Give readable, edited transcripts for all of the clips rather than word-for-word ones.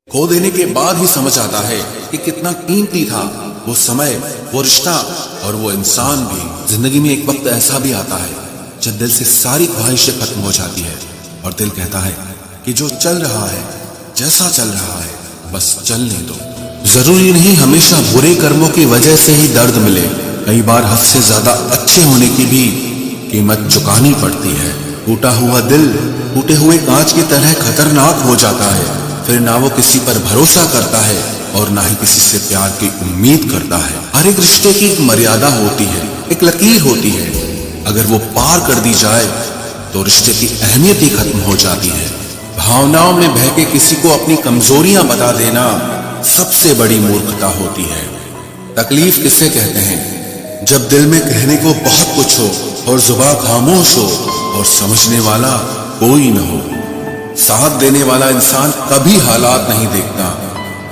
खो देने के बाद ही समझ आता है कि कितना कीमती था वो समय, वो रिश्ता और वो इंसान भी। जिंदगी में एक वक्त ऐसा भी आता है जब दिल से सारी ख्वाहिशें खत्म हो जाती है और दिल कहता है कि जो चल रहा है, जैसा चल रहा है, बस चलने दो। जरूरी नहीं हमेशा बुरे कर्मों की वजह से ही दर्द मिले, कई बार हद से ज्यादा अच्छे होने की भी कीमत चुकानी पड़ती है। टूटा हुआ दिल टूटे हुए कांच की तरह खतरनाक हो जाता है। फिर ना वो किसी पर भरोसा करता है और ना ही किसी से प्यार की उम्मीद करता है। हर एक रिश्ते की एक मर्यादा होती है, एक लकीर होती है। अगर वो पार कर दी जाए तो रिश्ते की अहमियत ही खत्म हो जाती है। भावनाओं में बहके किसी को अपनी कमजोरियां बता देना सबसे बड़ी मूर्खता होती है। तकलीफ किसे कहते हैं? जब दिल में कहने को बहुत कुछ हो और जुबान खामोश हो और समझने वाला कोई न हो। साथ देने वाला इंसान कभी हालात नहीं देखता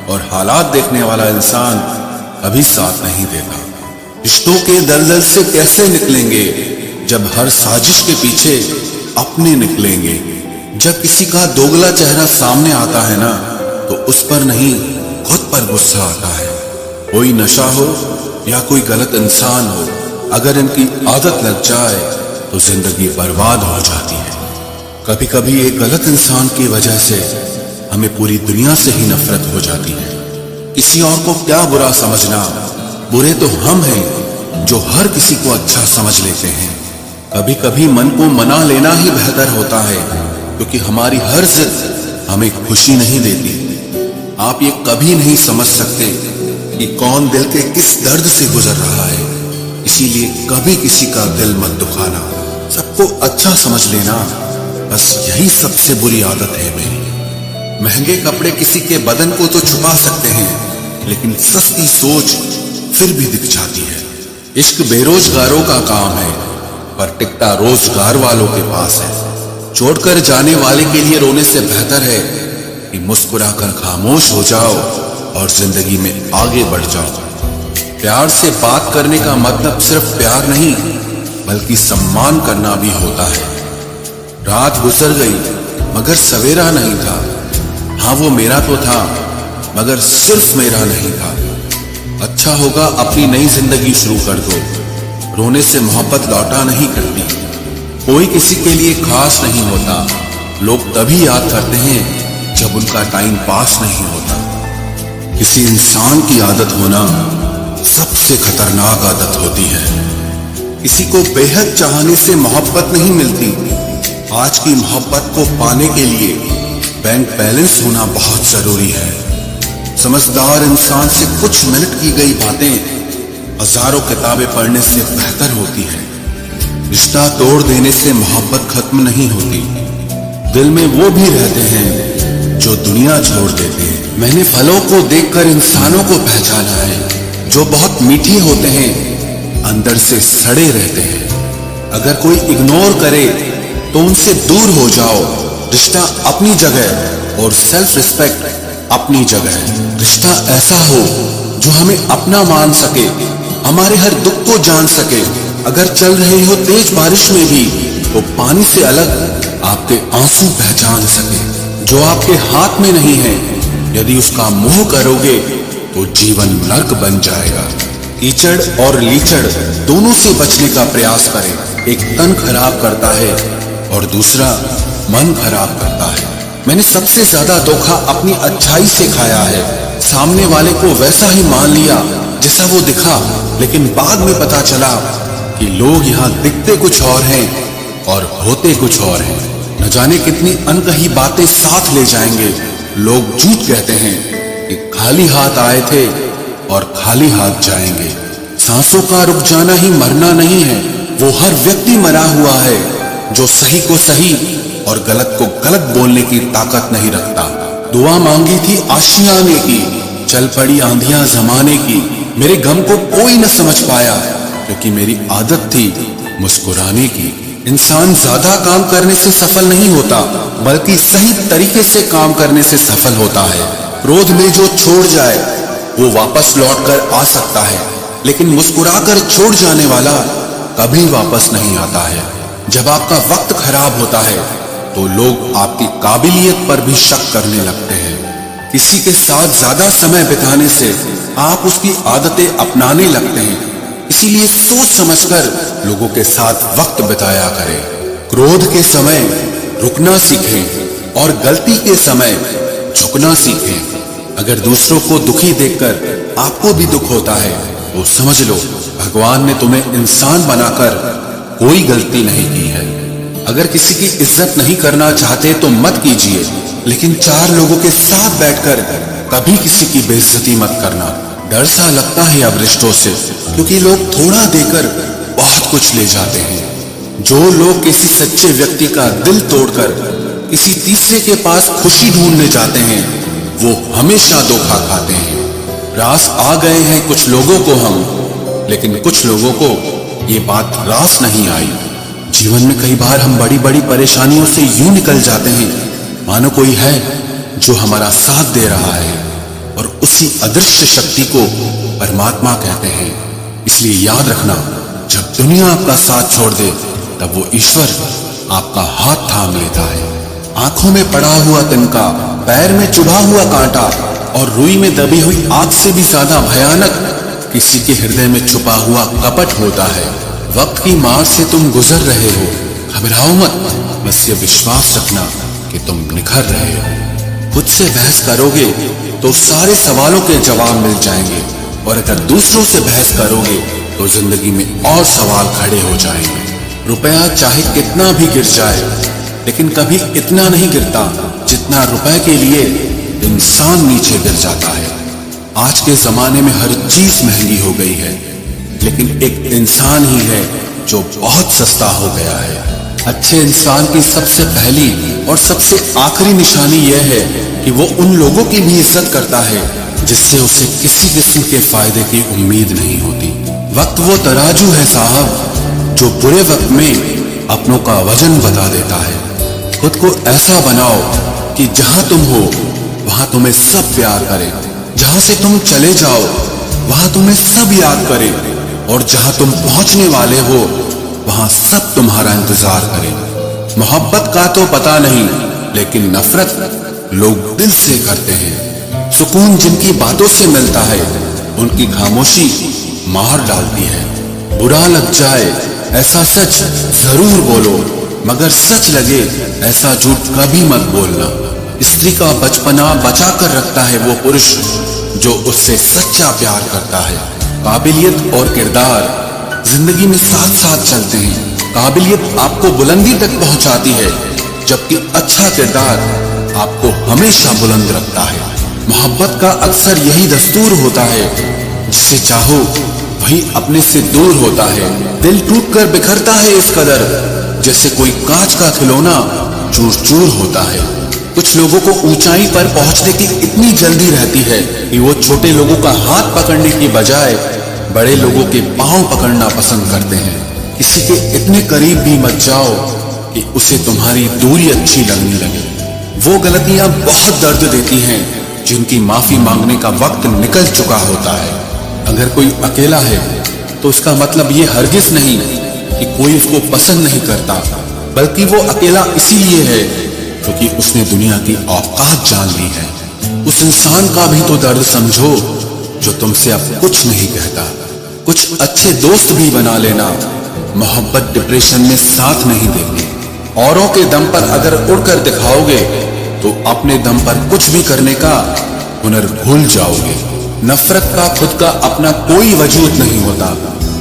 और हालात देखने वाला इंसान कभी साथ नहीं देता। रिश्तों के दलदल से कैसे निकलेंगे जब हर साजिश के पीछे अपने निकलेंगे। जब किसी का दोगला चेहरा सामने आता है ना, तो उस पर नहीं खुद पर गुस्सा आता है। कोई नशा हो या कोई गलत इंसान हो, अगर इनकी आदत लग जाए तो जिंदगी बर्बाद हो जाती है। कभी कभी एक गलत इंसान की वजह से हमें पूरी दुनिया से ही नफरत हो जाती है। किसी और को क्या बुरा समझना, बुरे तो हम हैं जो हर किसी को अच्छा समझ लेते हैं। कभी कभी मन को मना लेना ही बेहतर होता है, क्योंकि हमारी हर जिद हमें खुशी नहीं देती। आप ये कभी नहीं समझ सकते कि कौन दिल के किस दर्द से गुजर रहा है, इसीलिए कभी किसी का दिल मत दुखाना। सबको अच्छा समझ लेना, बस यही सबसे बुरी आदत है मेरी। महंगे कपड़े किसी के बदन को तो छुपा सकते हैं, लेकिन सस्ती सोच फिर भी दिख जाती है। इश्क बेरोजगारों का काम है, पर टिकता रोजगार वालों के पास है। छोड़कर जाने वाले के लिए रोने से बेहतर है कि मुस्कुराकर खामोश हो जाओ और जिंदगी में आगे बढ़ जाओ। प्यार से बात करने का मतलब सिर्फ प्यार नहीं, बल्कि सम्मान करना भी होता है। रात गुजर गई मगर सवेरा नहीं था। हाँ, वो मेरा तो था मगर सिर्फ मेरा नहीं था। अच्छा होगा अपनी नई जिंदगी शुरू कर दो। रोने से मोहब्बत लौटा नहीं करती। कोई किसी के लिए खास नहीं होता। लोग तभी याद करते हैं जब उनका टाइम पास नहीं होता। किसी इंसान की आदत होना सबसे खतरनाक आदत होती है। किसी को बेहद चाहने से मोहब्बत नहीं मिलती। आज की मोहब्बत को पाने के लिए बैंक बैलेंस होना बहुत जरूरी है। समझदार इंसान से कुछ मिनट की गई बातें हजारों किताबें पढ़ने से बेहतर होती है। रिश्ता तोड़ देने से मोहब्बत खत्म नहीं होती। दिल में वो भी रहते हैं जो दुनिया छोड़ देते हैं। मैंने फलों को देखकर इंसानों को पहचाना है, जो बहुत मीठे होते हैं अंदर से सड़े रहते हैं। अगर कोई इग्नोर करे तो उनसे दूर हो जाओ। रिश्ता अपनी जगह और सेल्फ रिस्पेक्ट अपनी जगह। रिश्ता ऐसा हो जो हमें अपना मान सके, हमारे हर दुख को जान सके। अगर चल रहे हो तेज बारिश में भी, तो पानी से अलग आपके आंसू पहचान सके। जो आपके हाथ में नहीं है, यदि उसका मोह करोगे तो जीवन नर्क बन जाएगा। कीचड़ और लीचड़ दोनों से बचने का प्रयास करें। एक तन खराब करता है और दूसरा मन खराब करता है। मैंने सबसे ज्यादा धोखा अपनी अच्छाई से खाया है। सामने वाले को वैसा ही मान लिया जैसा वो दिखा, लेकिन बाद में पता चला कि लोग यहाँ दिखते कुछ और हैं और होते कुछ और हैं। न जाने कितनी अनकही बातें साथ ले जाएंगे। लोग झूठ कहते हैं कि खाली हाथ आए थे और खाली हाथ जाएंगे। सांसों का रुक जाना ही मरना नहीं है। वो हर व्यक्ति मरा हुआ है जो सही को सही और गलत को गलत बोलने की ताकत नहीं रखता। दुआ मांगी थी आशियाने की, चल पड़ी आंधियां जमाने की। मेरे गम को कोई न समझ पाया, क्योंकि मेरी आदत थी मुस्कुराने की। इंसान ज्यादा काम करने से सफल नहीं होता, बल्कि सही तरीके से काम करने से सफल होता है। क्रोध में जो छोड़ जाए वो वापस लौट कर आ सकता है, लेकिन मुस्कुराकर छोड़ जाने वाला कभी वापस नहीं आता है। जब आपका वक्त खराब होता है तो लोग आपकी काबिलियत पर भी शक करने लगते हैं। किसी के साथ ज्यादा समय बिताने से आप उसकी आदतें अपनाने लगते हैं। इसीलिए सोच समझकर लोगों के साथ वक्त बिताया करें। क्रोध के समय रुकना सीखें और गलती के समय झुकना सीखें। अगर दूसरों को दुखी देखकर आपको भी दुख होता है तो समझ लो भगवान ने तुम्हें इंसान बनाकर कोई गलती नहीं की है। अगर किसी की इज्जत नहीं करना चाहते तो मत कीजिए, लेकिन चार लोगों के साथ बैठकर कभी किसी की बेइज्जती मत करना। डर सा लगता है अब रिश्तों से, क्योंकि लोग थोड़ा देकर बहुत कुछ ले जाते हैं। जो लोग किसी सच्चे व्यक्ति का दिल तोड़कर किसी तीसरे के पास खुशी ढूंढने जाते हैं वो हमेशा धोखा खाते हैं। रास आ गए हैं कुछ लोगों को हम, लेकिन कुछ लोगों को ये बात रास नहीं आई। जीवन में कई बार हम बड़ी बड़ी परेशानियों से यूं निकल जाते हैं मानो कोई है जो हमारा साथ दे रहा है, और उसी अदृश्य शक्ति को परमात्मा कहते हैं। इसलिए याद रखना, जब दुनिया आपका साथ छोड़ दे तब वो ईश्वर आपका हाथ थाम लेता है। आंखों में पड़ा हुआ तिनका, पैर में चुभा हुआ कांटा और रुई में दबी हुई आग से भी ज्यादा भयानक किसी के हृदय में छुपा हुआ कपट होता है। वक्त की मार से तुम गुजर रहे हो, घबराओ मत, बस ये विश्वास रखना कि तुम निखर रहे हो। खुद से बहस करोगे तो सारे सवालों के जवाब मिल जाएंगे, और अगर दूसरों से बहस करोगे तो जिंदगी में और सवाल खड़े हो जाएंगे। रुपया चाहे कितना भी गिर जाए, लेकिन कभी इतना नहीं गिरता जितना रुपए के लिए इंसान नीचे गिर जाता है। आज के जमाने में हर चीज महंगी हो गई है, लेकिन एक इंसान ही है जो बहुत सस्ता हो गया है। अच्छे इंसान की सबसे पहली और सबसे आखिरी निशानी यह है कि वो उन लोगों की भी इज्जत करता है जिससे उसे किसी किस्म के फायदे की उम्मीद नहीं होती। वक्त वो तराजू है साहब जो बुरे वक्त में अपनों का वजन बता देता है। खुद को ऐसा बनाओ कि जहां तुम हो वहां तुम्हें सब प्यार करें, जहां से तुम चले जाओ वहां तुम्हें सब याद करें, और जहां तुम पहुंचने वाले हो वहां सब तुम्हारा इंतजार करें। मोहब्बत का तो पता नहीं, लेकिन नफरत लोग दिल से करते हैं। सुकून जिनकी बातों से मिलता है उनकी खामोशी मार डालती है। बुरा लग जाए ऐसा सच जरूर बोलो, मगर सच लगे ऐसा झूठ कभी मत बोलना। स्त्री का बचपना बचा कर रखता है वो पुरुष जो उससे सच्चा प्यार करता है। काबिलियत और किरदार जिंदगी में साथ साथ चलते हैं। काबिलियत आपको बुलंदी तक पहुंचाती है, जबकि अच्छा किरदार आपको हमेशा बुलंद रखता है। मोहब्बत का अक्सर यही दस्तूर होता है, जिसे चाहो वही अपने से दूर होता है। दिल टूटकर बिखरता है इस कदर जैसे कोई कांच का खिलौना चूर चूर होता है। कुछ लोगों को ऊंचाई पर पहुंचने की इतनी जल्दी रहती है कि वो छोटे लोगों का हाथ पकड़ने की बजाय बड़े लोगों के पांव पकड़ना पसंद करते हैं। किसी के इतने करीब भी मत जाओ कि उसे तुम्हारी दूरी अच्छी लगने लगे। वो गलतियां बहुत दर्द देती हैं जिनकी माफी मांगने का वक्त निकल चुका होता है। अगर कोई अकेला है तो उसका मतलब ये हरगिज नहीं कि कोई उसको पसंद नहीं करता, बल्कि वो अकेला इसीलिए है क्योंकि उसने दुनिया की औकात जान ली है। उस इंसान का भी तो दर्द समझो जो तुमसे अब कुछ नहीं कहता। कुछ अच्छे दोस्त भी बना लेना, मोहब्बत डिप्रेशन में साथ नहीं देती। औरों के दम पर अगर उड़कर दिखाओगे तो अपने दम पर कुछ भी करने का हुनर भूल जाओगे। नफरत का खुद का अपना कोई वजूद नहीं होता,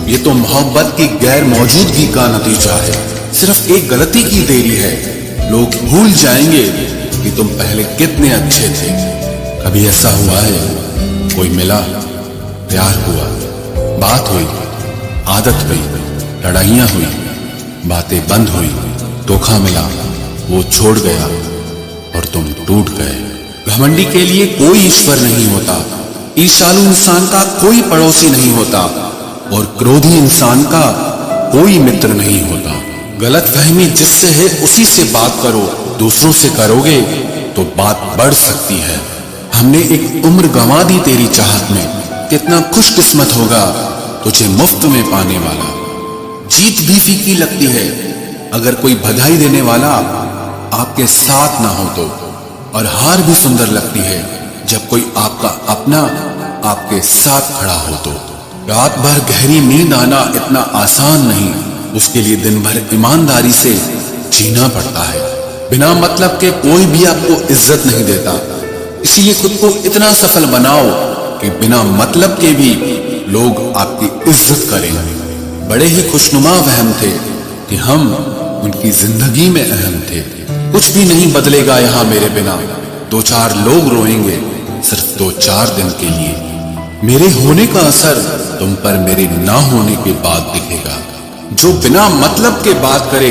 ये तो मोहब्बत की गैर मौजूदगी का नतीजा है। सिर्फ एक गलती की देरी है, लोग भूल जाएंगे कि तुम पहले कितने अच्छे थे। कभी ऐसा हुआ है कोई मिला, प्यार हुआ, बात हुई, आदत हुई, लड़ाइयां हुई, बातें बंद हुई, धोखा मिला, वो छोड़ गया और तुम टूट गए। घमंडी के लिए कोई ईश्वर नहीं होता, ईर्ष्यालु इंसान का कोई पड़ोसी नहीं होता, और क्रोधी इंसान का कोई मित्र नहीं होता। गलतफहमी जिससे है उसी से बात करो, दूसरों से करोगे तो बात बढ़ सकती है। हमने एक उम्र गंवा दी तेरी चाहत में, कितना खुशकिस्मत होगा तुझे मुफ्त में पाने वाला। जीत भी फीकी लगती है अगर कोई बधाई देने वाला आपके साथ ना हो तो, और हार भी सुंदर लगती है जब कोई आपका अपना आपके साथ खड़ा हो तो। रात भर गहरी नींद आना इतना आसान नहीं, उसके लिए दिन भर ईमानदारी से जीना पड़ता है। बिना मतलब के कोई भी आपको इज्जत नहीं देता, इसीलिए खुद को इतना सफल बनाओ कि बिना मतलब के भी लोग आपकी इज्जत करें। बड़े ही खुशनुमा वहम थे कि हम उनकी जिंदगी में अहम थे। कुछ भी नहीं बदलेगा यहाँ मेरे बिना, दो चार लोग रोएंगे सिर्फ 2-4 दिन के लिए। मेरे होने का असर तुम पर मेरे ना होने के बाद दिखेगा। जो बिना मतलब के बात करे,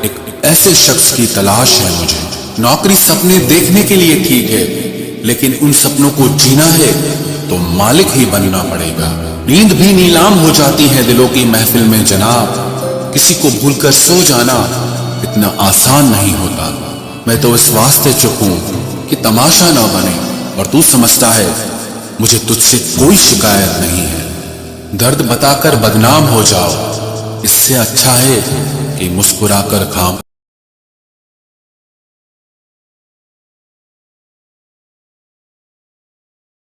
एक ऐसे शख्स की तलाश है मुझे। नौकरी सपने देखने के लिए ठीक है, लेकिन उन सपनों को जीना है तो मालिक ही बनना पड़ेगा। नींद भी नीलाम हो जाती है दिलों की महफिल में जनाब। किसी को भूलकर सो जाना इतना आसान नहीं होता। मैं तो इस वास्ते चुप हूं कि तमाशा ना बने, और तू समझता है मुझे तुझसे कोई शिकायत नहीं है। दर्द बताकर बदनाम हो जाओ, इससे अच्छा है कि मुस्कुराकर काम